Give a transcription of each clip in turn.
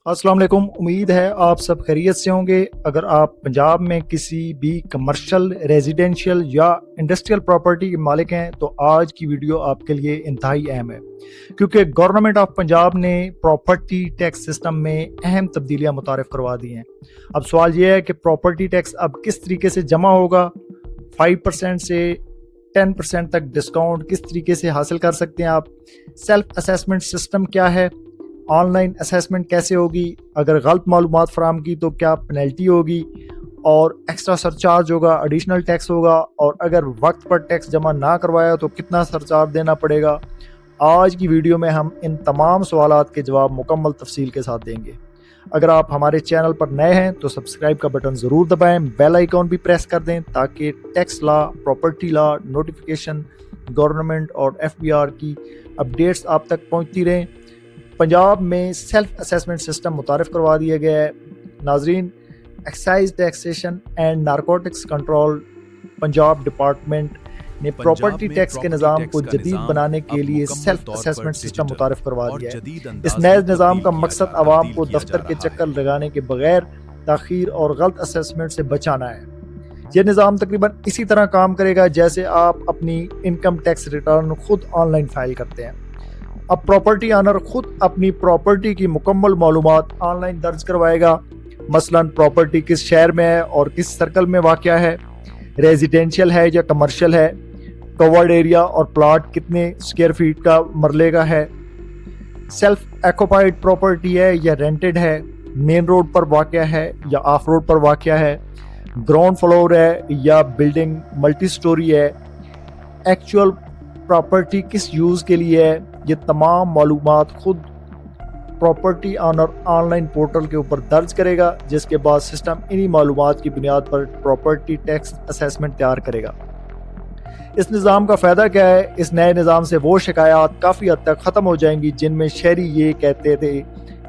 अस्सलाम वालेकुम। उम्मीद है आप सब खैरियत से होंगे। अगर आप पंजाब में किसी भी कमर्शियल, रेजिडेंशियल या इंडस्ट्रियल प्रॉपर्टी के मालिक हैं तो आज की वीडियो आपके लिए इंतहाई अहम है, क्योंकि गवर्नमेंट ऑफ पंजाब ने प्रॉपर्टी टैक्स सिस्टम में अहम तब्दीलियां मुतारिफ करवा दी हैं। अब सवाल ये है कि प्रॉपर्टी टैक्स अब किस तरीके से जमा होगा, 5% से 10% तक डिस्काउंट किस तरीके से हासिल कर सकते हैं आप, सेल्फ असेसमेंट सिस्टम क्या है, ऑनलाइन असेसमेंट कैसे होगी, अगर गलत मालूमात फराम की तो क्या पेनल्टी होगी और एक्स्ट्रा सरचार्ज होगा, एडिशनल टैक्स होगा, और अगर वक्त पर टैक्स जमा ना करवाया तो कितना सरचार्ज देना पड़ेगा। आज की वीडियो में हम इन तमाम सवालात के जवाब मुकम्मल तफसील के साथ देंगे। अगर आप हमारे चैनल पर नए हैं तो सब्सक्राइब का बटन ज़रूर दबाएं, बेल आइकॉन भी प्रेस कर दें ताकि tax law, property law, notification, government और FBR की अपडेट्स आप तक पहुंचती रहें। पंजाब में सेल्फ असेसमेंट सिस्टम मुतारिफ करवा दिया गया है। नाजरीन, excise taxation and narcotics control Punjab department ने प्रॉपर्टी टैक्स के निज़ाम को जदीद बनाने के लिए सेल्फ असेसमेंट सिस्टम मुतारिफ करवा दिया है। इस नए निज़ाम का मकसद आवाम को दफ्तर के चक्कर लगाने के बगैर ताख़ीर और गलत असेसमेंट से बचाना है। यह निज़ाम तकरीबन इसी तरह काम करेगा जैसे आप अपनी इनकम टैक्स रिटर्न खुद ऑनलाइन फाइल करते हैं। अब प्रॉपर्टी ऑनर खुद अपनी प्रॉपर्टी की मुकम्मल मालूमात ऑनलाइन दर्ज करवाएगा, मसलन प्रॉपर्टी किस शहर में है और किस सर्कल में वाक़या है, रेजिडेंशियल है या कमर्शियल है, कवर्ड एरिया और प्लाट कितने स्क्वायर फीट का मरले का है, सेल्फ ऑक्युपाइड प्रॉपर्टी है या रेंटेड है, मेन रोड पर वाक़या है या ऑफ रोड पर वाक़या है, ग्राउंड फ्लोर है या बिल्डिंग मल्टी स्टोरी है, एक्चुअल प्रॉपर्टी किस यूज़ के लिए है। ये तमाम मालूमात खुद प्रॉपर्टी ऑनर ऑनलाइन पोर्टल के ऊपर दर्ज करेगा, जिसके बाद सिस्टम इन्हीं मालूमात की बुनियाद पर प्रॉपर्टी टैक्स असेसमेंट तैयार करेगा। इस निज़ाम का फ़ायदा क्या है? इस नए निज़ाम से वो शिकायत काफ़ी हद तक ख़त्म हो जाएंगी जिनमें शहरी ये कहते थे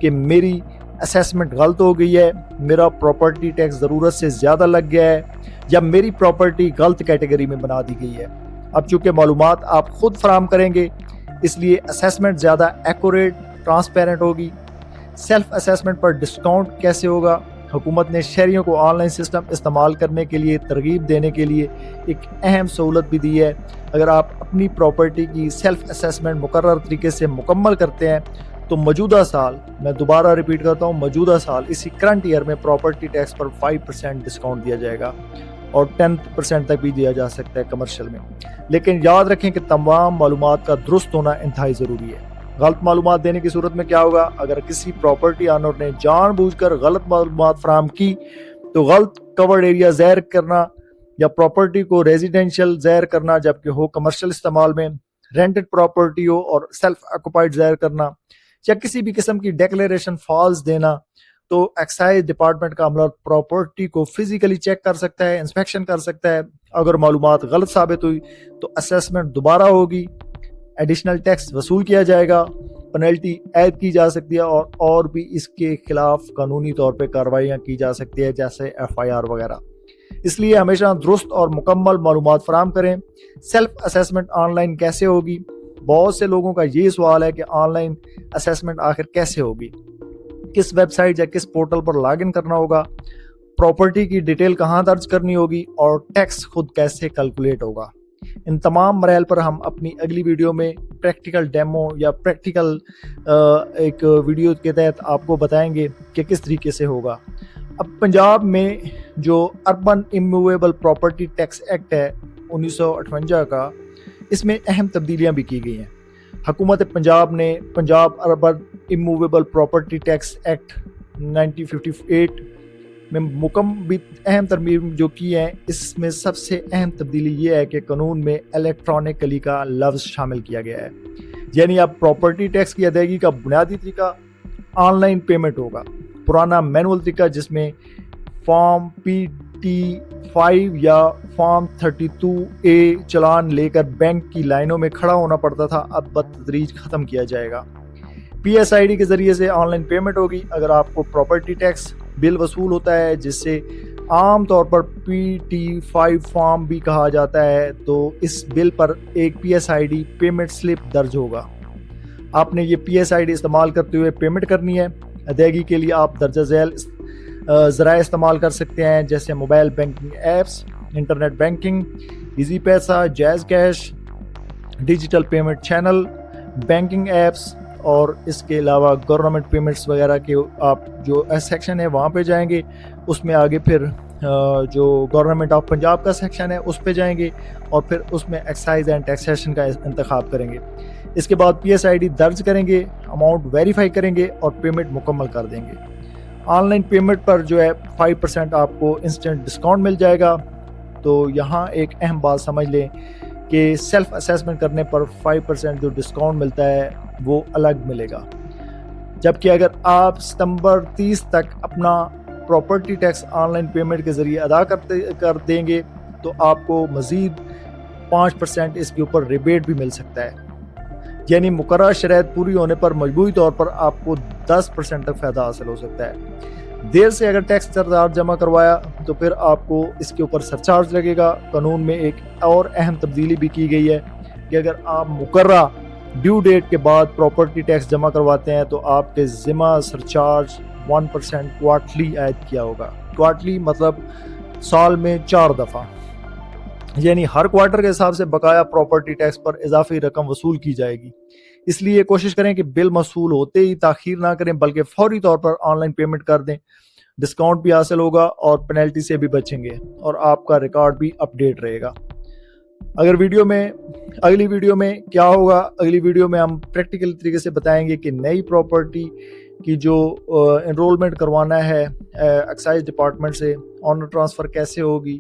कि मेरी असेसमेंट गलत हो गई है, मेरा प्रॉपर्टी टैक्स ज़रूरत से ज़्यादा लग गया है, या मेरी प्रॉपर्टी गलत कैटेगरी में बना दी गई है। अब चूँकि मालूमात आप खुद फराम करेंगे इसलिए असेसमेंट ज़्यादा एक्यूरेट, ट्रांसपेरेंट होगी। सेल्फ असेसमेंट पर डिस्काउंट कैसे होगा? हुकूमत ने शहरियों को ऑनलाइन सिस्टम इस्तेमाल करने के लिए तरगीब देने के लिए एक अहम सहूलत भी दी है। अगर आप अपनी प्रॉपर्टी की सेल्फ असेसमेंट मुकर्रर तरीके से मुकम्मल करते हैं तो मौजूदा साल, मैं दोबारा रिपीट करता हूँ, मौजूदा साल इसी करंट ईयर में प्रॉपर्टी टैक्स पर 5% डिस्काउंट दिया जाएगा और 10% तक भी दिया जा सकता है कमर्शियल में। लेकिन याद रखें कि तमाम मालूमात का दुरुस्त होना इंतहाई ज़रूरी है। गलत मालूमात देने की सूरत में क्या होगा? अगर किसी प्रॉपर्टी ऑनर ने जानबूझकर गलत मालूमात फराहम की तो गलत कवर्ड एरिया ज़ाहिर करना या प्रॉपर्टी को रेजिडेंशियल ज़ाहिर करना जबकि हो कमर्शियल इस्तेमाल में, रेंटेड प्रॉपर्टी हो और सेल्फ ऑक्युपाइड ज़ाहिर करना, या किसी भी किस्म की डिक्लेरेशन फॉल्स देना, तो एक्साइज डिपार्टमेंट का अमला प्रॉपर्टी को फिजिकली चेक कर सकता है, इंस्पेक्शन कर सकता है। अगर मालूमात गलत साबित हुई तो असेसमेंट दोबारा होगी, एडिशनल टैक्स वसूल किया जाएगा, पेनल्टी ऐड की जा सकती है और भी इसके खिलाफ कानूनी तौर पे कार्रवाइयाँ की जा सकती है जैसे FIR वगैरह। इसलिए हमेशा दुरुस्त और मुकम्मल मालूमात फराहम करें। सेल्फ असेसमेंट ऑनलाइन कैसे होगी? बहुत से लोगों का ये सवाल है कि ऑनलाइन असेसमेंट आखिर कैसे होगी, किस वेबसाइट या किस पोर्टल पर लॉगिन करना होगा, प्रॉपर्टी की डिटेल कहाँ दर्ज करनी होगी और टैक्स खुद कैसे कैलकुलेट होगा। इन तमाम मराइल पर हम अपनी अगली वीडियो में प्रैक्टिकल डेमो या प्रैक्टिकल एक वीडियो के तहत आपको बताएंगे कि किस तरीके से होगा। अब पंजाब में जो urban immovable property tax act है 1958 का, इसमें अहम तब्दीलियाँ भी की गई हैं। हुकूमत पंजाब ने Punjab urban immovable property tax act 1958 में मुकम्मल अहम तरमीम जो की है, इसमें सबसे अहम तब्दीली ये है कि कानून में इलेक्ट्रॉनिकली का लफ्ज़ शामिल किया गया है। यानी अब प्रॉपर्टी टैक्स की अदायगी का बुनियादी तरीका ऑनलाइन पेमेंट होगा। पुराना मैनुअल तरीका जिसमें फॉर्म PT5 या फॉर्म 32A चलान लेकर बैंक की लाइनों में खड़ा होना पड़ता था, अब बतदरीज ख़त्म किया जाएगा। PSID के ज़रिए से ऑनलाइन पेमेंट होगी। अगर आपको प्रॉपर्टी टैक्स बिल वसूल होता है जिससे आम तौर पर PT5 फॉर्म भी कहा जाता है, तो इस बिल पर एक PSID पेमेंट स्लिप दर्ज होगा। आपने ये PSID इस्तेमाल करते हुए पेमेंट करनी है। ادائیگی کے لیے آپ درجہ ذیل ذرائع استعمال کر سکتے ہیں، جیسے mobile banking apps, internet banking, easy پیسہ، جائز cash, digital payment channel, banking apps, اور اس کے علاوہ گورنمنٹ پیمنٹس وغیرہ کے آپ جو سیکشن ہے وہاں پہ جائیں گے، اس میں آگے پھر جو گورنمنٹ آف پنجاب کا سیکشن ہے اس پہ جائیں گے، اور پھر اس میں ایکسائز اینڈ ٹیکسیشن کا انتخاب کریں گے۔ اس کے بعد پی ایس آئی ڈی درج کریں گے، اماؤنٹ ویریفائی کریں گے اور پیمنٹ مکمل کر دیں گے۔ آن لائن پیمنٹ پر جو ہے 5% آپ کو انسٹنٹ ڈسکاؤنٹ مل جائے گا۔ تو یہاں ایک اہم بات سمجھ لیں کہ سیلف اسیسمنٹ کرنے پر 5% جو ڈسکاؤنٹ ملتا ہے وہ الگ ملے گا، جبکہ اگر آپ ستمبر 30 تک اپنا property tax online payment کے ذریعے ادا کر دیں گے تو آپ کو مزید 5% اس کے اوپر ریبیٹ بھی مل سکتا ہے، یعنی مقررہ شرائط پوری ہونے پر مجموعی طور پر آپ کو 10% تک فائدہ حاصل ہو سکتا ہے۔ دیر سے اگر ٹیکس چارج جمع کروایا تو پھر آپ کو اس کے اوپر سرچارج لگے گا۔ قانون میں ایک اور اہم تبدیلی بھی کی گئی ہے کہ اگر آپ مقررہ ڈیو ڈیٹ کے بعد پراپرٹی ٹیکس جمع کرواتے ہیں تو آپ کے ذمہ سرچارج 1% کوارٹرلی عائد کیا ہوگا۔ کوارٹرلی مطلب سال میں 4 دفعہ، یعنی ہر کوارٹر کے حساب سے بقایا پراپرٹی ٹیکس پر اضافی رقم وصول کی جائے گی۔ اس لیے کوشش کریں کہ بل موصول ہوتے ہی تاخیر نہ کریں، بلکہ فوری طور پر آن لائن پیمنٹ کر دیں۔ ڈسکاؤنٹ بھی حاصل ہوگا اور پینلٹی سے بھی بچیں گے، اور آپ کا ریکارڈ بھی اپ ڈیٹ رہے گا۔ اگلی ویڈیو میں کیا ہوگا؟ اگلی ویڈیو میں ہم پریکٹیکل طریقے سے بتائیں گے کہ نئی پراپرٹی کی جو انرولمنٹ کروانا ہے ایکسائز ڈپارٹمنٹ سے، آنر ٹرانسفر کیسے ہوگی،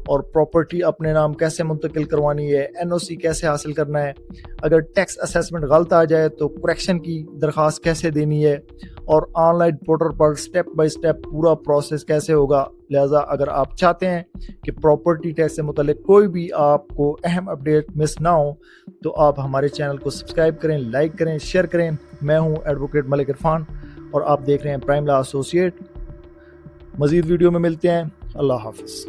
اور پراپرٹی اپنے نام کیسے منتقل کروانی ہے، این او سی کیسے حاصل کرنا ہے، اگر ٹیکس اسیسمنٹ غلط آ جائے تو کریکشن کی درخواست کیسے دینی ہے، اور on line portal per step by step پورا پروسیس کیسے ہوگا۔ لہٰذا اگر آپ چاہتے ہیں کہ پراپرٹی ٹیکس سے متعلق کوئی بھی آپ کو اہم اپڈیٹ مس نہ ہو تو آپ ہمارے چینل کو سبسکرائب کریں، لائک کریں، شیئر کریں۔ میں ہوں ایڈوکیٹ ملک عرفان اور آپ دیکھ رہے ہیں پرائم لا ایسوسیٹ۔ مزید ویڈیو میں ملتے ہیں۔ اللہ حافظ۔